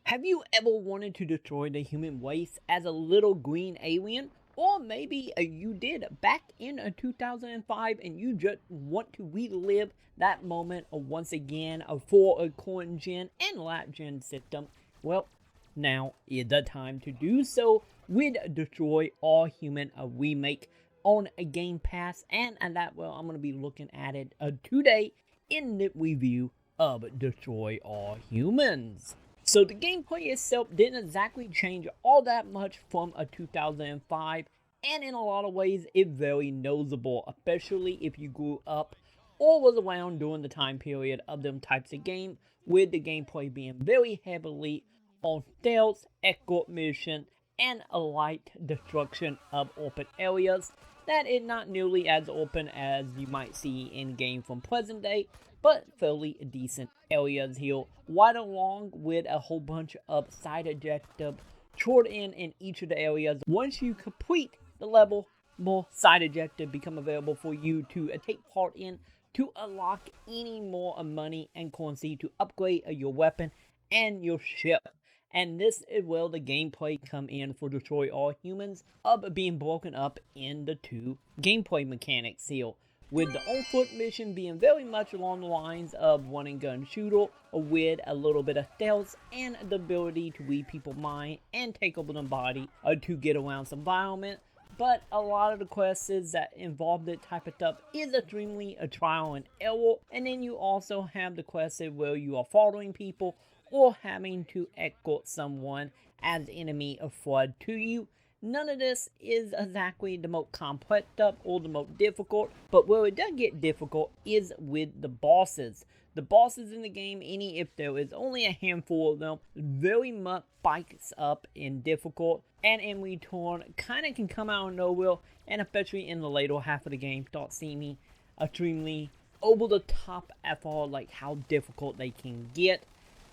Have you ever wanted to destroy the human race as a little green alien? Or maybe you did back in 2005 and you just want to relive that moment once again for a current gen and last gen system. Well, now is the time to do so with Destroy All Human, a remake on a Game Pass. And that, well, I'm going to be looking at it today in the review of Destroy All Humans. So the gameplay itself didn't exactly change all that much from a 2005, and in a lot of ways it's very noticeable, especially if you grew up or was around during the time period of them types of game, with the gameplay being very heavily on stealth, escort mission, and a light destruction of open areas. That is not nearly as open as you might see in game from present day, but fairly decent areas here, right along with a whole bunch of side objectives toward in each of the areas. Once you complete the level, more side objectives become available for you to take part in to unlock any more money and currency to upgrade your weapon and your ship. And this is where the gameplay come in for Destroy All Humans, of being broken up into two gameplay mechanics here, with the on-foot mission being very much along the lines of one and gun shooter with a little bit of stealth and the ability to read people's mind and take over the body to get around some environment. But a lot of the quests that involve that type of stuff is extremely a trial and error. And then you also have the quests where you are following people or having to escort someone as enemy of flood to you. None of this is exactly the most complex stuff or the most difficult, but where it does get difficult is with the bosses. The bosses in the game, any if there is only a handful of them, very much spikes up in difficult, and in return, kind of can come out of nowhere, and especially in the later half of the game, start seeming extremely over the top at all, like how difficult they can get.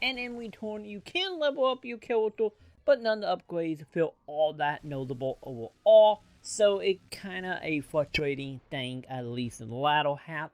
And in return, you can level up your character, but none of the upgrades feel all that notable overall, so it's kinda a frustrating thing, at least in the latter half.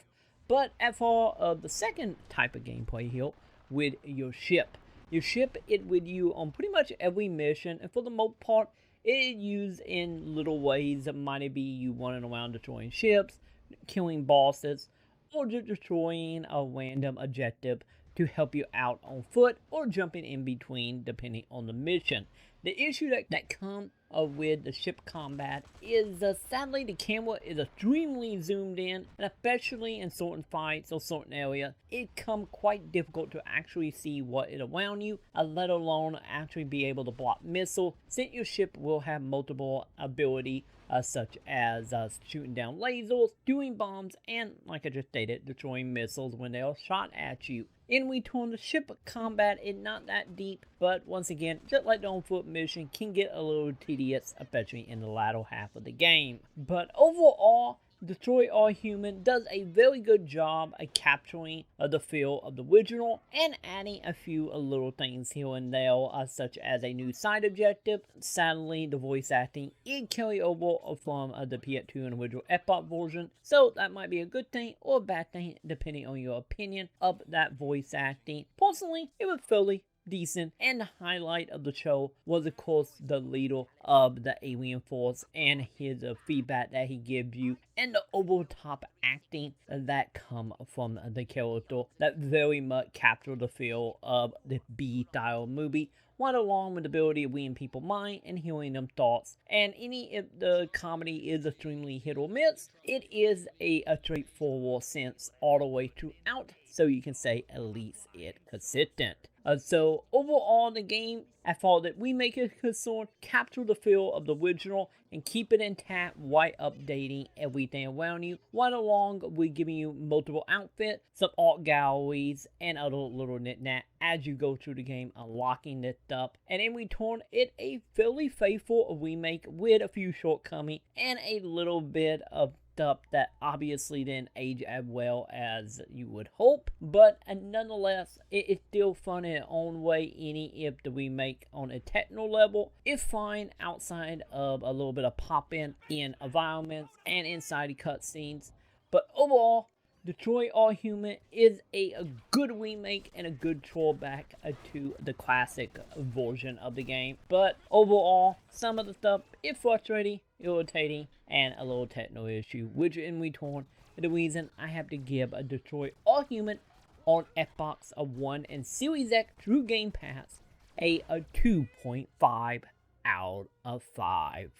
But as far as the second type of gameplay here, with your ship. Your ship is with you on pretty much every mission, and for the most part, it is used in little ways. It might be you running around destroying ships, killing bosses, or just destroying a random objective to help you out on foot, or jumping in between depending on the mission. The issue that comes with the ship combat is sadly the camera is extremely zoomed in, and especially in certain fights or certain areas, it comes quite difficult to actually see what is around you, let alone actually be able to block missiles, since your ship will have multiple ability such as shooting down lasers, doing bombs, and, like I just stated, destroying missiles when they are shot at you. In return, the ship combat is not that deep, but once again, just like the on-foot mission, can get a little tedious, especially in the latter half of the game. But overall, Destroy All Human does a very good job of capturing the feel of the original and adding a few little things here and there, such as a new side objective. Sadly, the voice acting is carry over from the PS2 and original Xbox version, so that might be a good thing or a bad thing depending on your opinion of that voice acting. Personally, it was fairly decent, and the highlight of the show was of course the leader of the alien force and his feedback that he gives you, and the over top acting that come from the character that very much capture the feel of the B style movie, right along with the ability of reading people's mind and hearing them thoughts. And if the comedy is extremely hit or miss, it is a straightforward sense all the way throughout, so you can say at least it's consistent. So overall, the game, as far that we make it concerned, capture the feel of the original and keep it intact while updating everything around you, right along with giving you multiple outfits, some art galleries, and other little knick-knack as you go through the game, unlocking this stuff. And in return, it's a fairly faithful remake with a few shortcomings and a little bit of stuff that obviously didn't age as well as you would hope, but nonetheless, it is still fun in its own way. Any if the remake on a technical level is fine outside of a little bit of pop-in environments and inside the cutscenes, but overall, Detroit All Human is a good remake and a good throwback to the classic version of the game. But overall, some of the stuff is frustrating, irritating, and a little technical issue, which in return is the reason I have to give a Detroit All Human on Xbox One and Series X through Game Pass a 2.5 out of 5.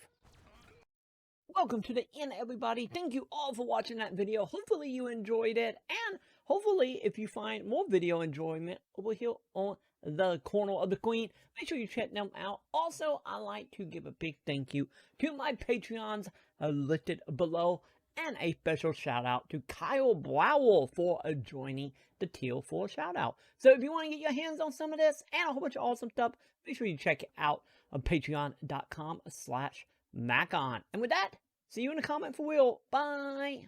Welcome to the end, everybody. Thank you all for watching that video. Hopefully you enjoyed it, and hopefully if you find more video enjoyment over here on the corner of the screen, make sure you check them out. Also, I like to give a big thank you to my Patreons listed below, and a special shout out to Kyle Brower for joining the Tier 4 shout out. So if you want to get your hands on some of this and a whole bunch of awesome stuff, make sure you check it out on patreon.com/Macon. And with that, see you in the comment for real. Bye.